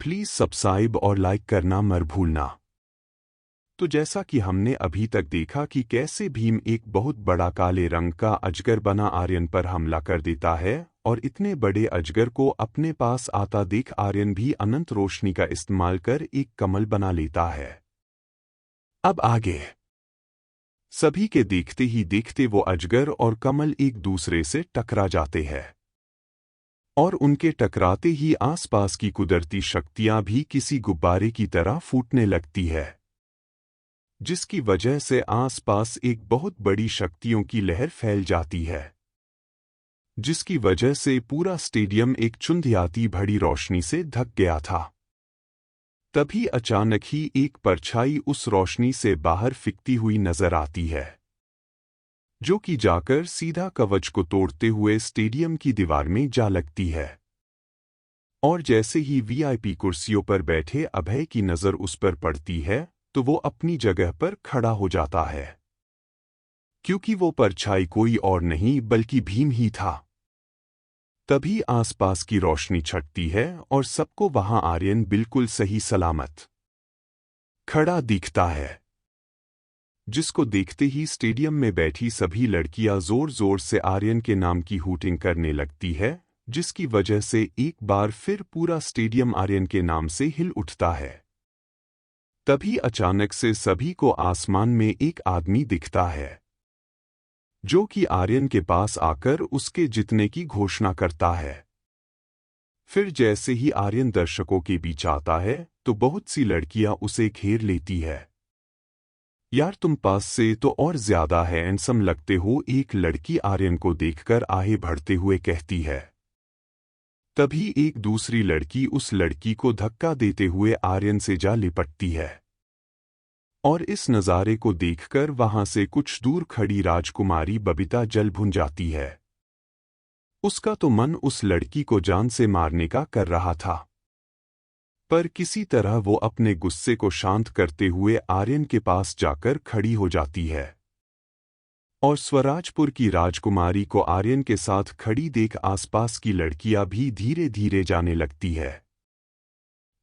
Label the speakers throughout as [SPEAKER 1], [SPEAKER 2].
[SPEAKER 1] Please subscribe और like करना मत भूलना। तो जैसा कि हमने अभी तक देखा कि कैसे भीम एक बहुत बड़ा काले रंग का अजगर बना आर्यन पर हमला कर देता है और इतने बड़े अजगर को अपने पास आता देख आर्यन भी अनंत रोशनी का इस्तेमाल कर एक कमल बना लेता है। अब आगे सभी के देखते ही देखते वो अजगर और कमल एक दूसरे से टकरा जाते हैं और उनके टकराते ही आसपास की कुदरती शक्तियां भी किसी गुब्बारे की तरह फूटने लगती है, जिसकी वजह से आसपास एक बहुत बड़ी शक्तियों की लहर फैल जाती है, जिसकी वजह से पूरा स्टेडियम एक चुंधियाती भड़ी रोशनी से ढक गया था। तभी अचानक ही एक परछाई उस रोशनी से बाहर फिकती हुई नजर आती है, जो कि जाकर सीधा कवच को तोड़ते हुए स्टेडियम की दीवार में जा लगती है। और जैसे ही वीआईपी कुर्सियों पर बैठे अभय की नज़र उस पर पड़ती है तो वो अपनी जगह पर खड़ा हो जाता है, क्योंकि वो परछाई कोई और नहीं बल्कि भीम ही था। तभी आसपास की रोशनी छटती है और सबको वहां आर्यन बिल्कुल सही सलामत खड़ा दिखता है, जिसको देखते ही स्टेडियम में बैठी सभी लड़कियां जोर जोर से आर्यन के नाम की हूटिंग करने लगती है, जिसकी वजह से एक बार फिर पूरा स्टेडियम आर्यन के नाम से हिल उठता है। तभी अचानक से सभी को आसमान में एक आदमी दिखता है, जो कि आर्यन के पास आकर उसके जीतने की घोषणा करता है। फिर जैसे ही आर्यन दर्शकों के बीच आता है तो बहुत सी लड़कियां उसे घेर लेती है। यार तुम पास से तो और ज्यादा हैंडसम लगते हो, एक लड़की आर्यन को देखकर आगे बढ़ते हुए कहती है। तभी एक दूसरी लड़की उस लड़की को धक्का देते हुए आर्यन से जा लिपटती है और इस नज़ारे को देखकर वहां से कुछ दूर खड़ी राजकुमारी बबीता जल भुन जाती है। उसका तो मन उस लड़की को जान से मारने का कर रहा था, पर किसी तरह वो अपने गुस्से को शांत करते हुए आर्यन के पास जाकर खड़ी हो जाती है और स्वराजपुर की राजकुमारी को आर्यन के साथ खड़ी देख आसपास की लड़कियां भी धीरे धीरे जाने लगती है।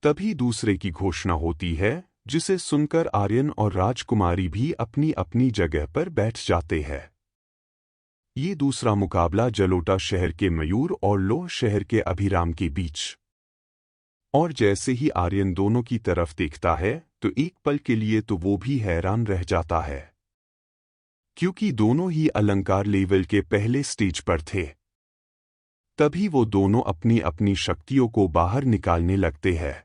[SPEAKER 1] तभी दूसरे की घोषणा होती है, जिसे सुनकर आर्यन और राजकुमारी भी अपनी अपनी जगह पर बैठ जाते हैं। ये दूसरा मुकाबला जलोटा शहर के मयूर और लोह शहर के अभिराम के बीच। और जैसे ही आर्यन दोनों की तरफ देखता है तो एक पल के लिए तो वो भी हैरान रह जाता है, क्योंकि दोनों ही अलंकार लेवल के पहले स्टेज पर थे। तभी वो दोनों अपनी अपनी शक्तियों को बाहर निकालने लगते हैं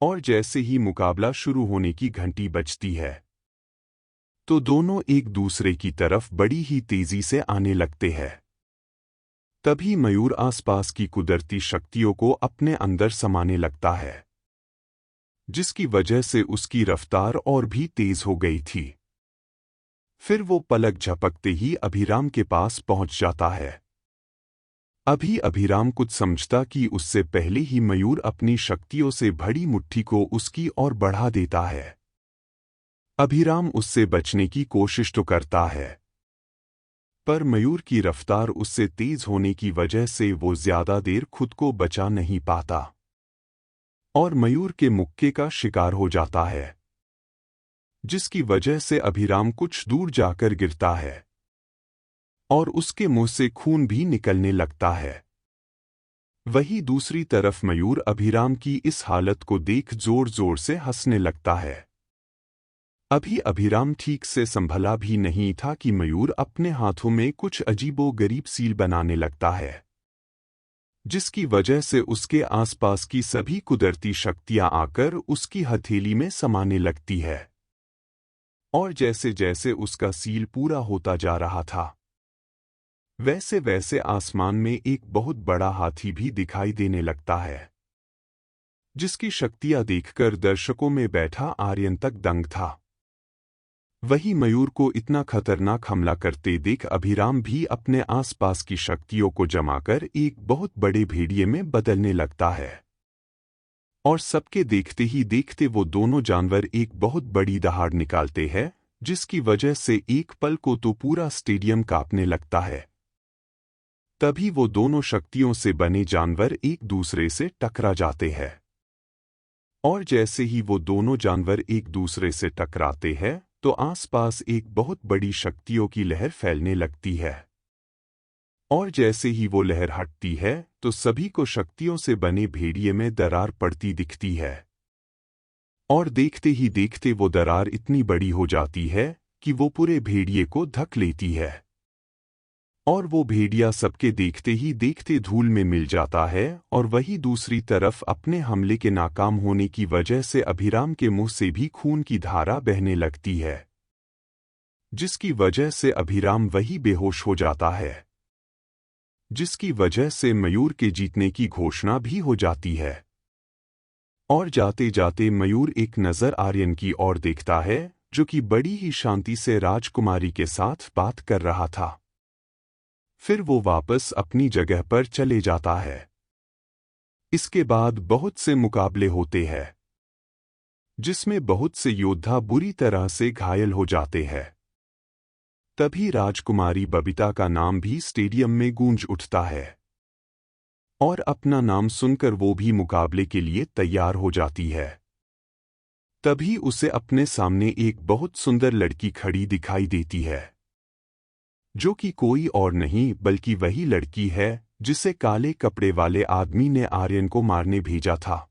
[SPEAKER 1] और जैसे ही मुकाबला शुरू होने की घंटी बजती है तो दोनों एक दूसरे की तरफ बड़ी ही तेजी से आने लगते हैं। तभी मयूर आसपास की कुदरती शक्तियों को अपने अंदर समाने लगता है, जिसकी वजह से उसकी रफ्तार और भी तेज हो गई थी। फिर वो पलक झपकते ही अभिराम के पास पहुंच जाता है। अभी अभिराम कुछ समझता कि उससे पहले ही मयूर अपनी शक्तियों से भरी मुट्ठी को उसकी ओर बढ़ा देता है। अभिराम उससे बचने की कोशिश तो करता है, पर मयूर की रफ्तार उससे तेज होने की वजह से वो ज्यादा देर खुद को बचा नहीं पाता और मयूर के मुक्के का शिकार हो जाता है, जिसकी वजह से अभिराम कुछ दूर जाकर गिरता है और उसके मुंह से खून भी निकलने लगता है। वहीं दूसरी तरफ मयूर अभिराम की इस हालत को देख जोर जोर से हंसने लगता है। अभी अभिराम ठीक से संभला भी नहीं था कि मयूर अपने हाथों में कुछ अजीबोगरीब सील बनाने लगता है, जिसकी वजह से उसके आसपास की सभी कुदरती शक्तियां आकर उसकी हथेली में समाने लगती है। और जैसे जैसे उसका सील पूरा होता जा रहा था, वैसे वैसे आसमान में एक बहुत बड़ा हाथी भी दिखाई देने लगता है, जिसकी शक्तियां देखकर दर्शकों में बैठा आर्यन तक दंग था। वही मयूर को इतना खतरनाक हमला करते देख अभिराम भी अपने आसपास की शक्तियों को जमाकर एक बहुत बड़े भेड़िए में बदलने लगता है और सबके देखते ही देखते वो दोनों जानवर एक बहुत बड़ी दहाड़ निकालते हैं, जिसकी वजह से एक पल को तो पूरा स्टेडियम कांपने लगता है। तभी वो दोनों शक्तियों से बने जानवर एक दूसरे से टकरा जाते हैं और जैसे ही वो दोनों जानवर एक दूसरे से टकराते हैं तो आसपास एक बहुत बड़ी शक्तियों की लहर फैलने लगती है। और जैसे ही वो लहर हटती है तो सभी को शक्तियों से बने भेड़िए में दरार पड़ती दिखती है। और देखते ही देखते वो दरार इतनी बड़ी हो जाती है कि वो पूरे भेड़िए को ढक लेती है। और वो भेड़िया सबके देखते ही देखते धूल में मिल जाता है और वही दूसरी तरफ अपने हमले के नाकाम होने की वजह से अभिराम के मुंह से भी खून की धारा बहने लगती है, जिसकी वजह से अभिराम वही बेहोश हो जाता है, जिसकी वजह से मयूर के जीतने की घोषणा भी हो जाती है। और जाते जाते मयूर एक नज़र आर्यन की ओर देखता है जो कि बड़ी ही शांति से राजकुमारी के साथ बात कर रहा था। फिर वो वापस अपनी जगह पर चले जाता है। इसके बाद बहुत से मुकाबले होते हैं जिसमें बहुत से योद्धा बुरी तरह से घायल हो जाते हैं। तभी राजकुमारी बबीता का नाम भी स्टेडियम में गूंज उठता है और अपना नाम सुनकर वो भी मुकाबले के लिए तैयार हो जाती है। तभी उसे अपने सामने एक बहुत सुंदर लड़की खड़ी दिखाई देती है, जो कि कोई और नहीं बल्कि वही लड़की है जिसे काले कपड़े वाले आदमी ने आर्यन को मारने भेजा था।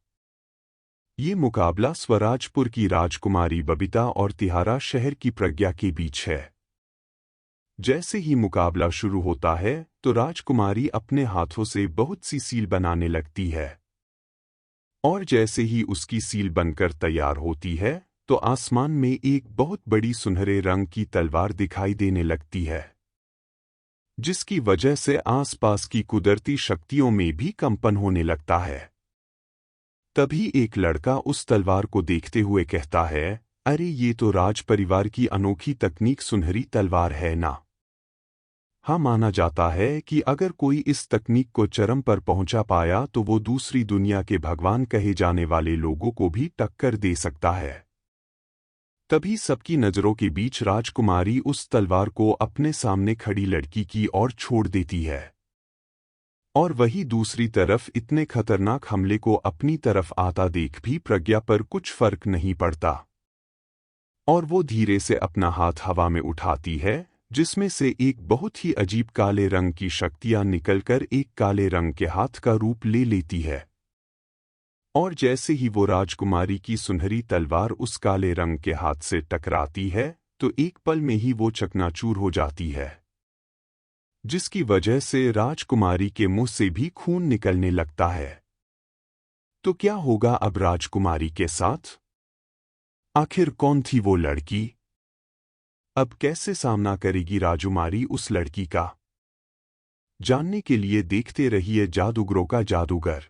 [SPEAKER 1] ये मुकाबला स्वराजपुर की राजकुमारी बबीता और तिहारा शहर की प्रज्ञा के बीच है। जैसे ही मुकाबला शुरू होता है तो राजकुमारी अपने हाथों से बहुत सी सील बनाने लगती है। और जैसे ही उसकी सील बनकर तैयार होती है तो आसमान में एक बहुत बड़ी सुनहरे रंग की तलवार दिखाई देने लगती है, जिसकी वजह से आसपास की कुदरती शक्तियों में भी कंपन होने लगता है। तभी एक लड़का उस तलवार को देखते हुए कहता है, अरे ये तो राज परिवार की अनोखी तकनीक सुनहरी तलवार है ना। हाँ, माना जाता है कि अगर कोई इस तकनीक को चरम पर पहुंचा पाया तो वो दूसरी दुनिया के भगवान कहे जाने वाले लोगों को भी टक्कर दे सकता है। तभी सबकी नज़रों के बीच राजकुमारी उस तलवार को अपने सामने खड़ी लड़की की ओर छोड़ देती है। और वही दूसरी तरफ इतने खतरनाक हमले को अपनी तरफ आता देख भी प्रज्ञा पर कुछ फर्क नहीं पड़ता और वो धीरे से अपना हाथ हवा में उठाती है, जिसमें से एक बहुत ही अजीब काले रंग की शक्तियां निकलकर एक काले रंग के हाथ का रूप ले लेती है। और जैसे ही वो राजकुमारी की सुनहरी तलवार उस काले रंग के हाथ से टकराती है तो एक पल में ही वो चकनाचूर हो जाती है, जिसकी वजह से राजकुमारी के मुंह से भी खून निकलने लगता है। तो क्या होगा अब राजकुमारी के साथ? आखिर कौन थी वो लड़की? अब कैसे सामना करेगी राजकुमारी उस लड़की का? जानने के लिए देखते रहिए जादूगरों का जादूगर।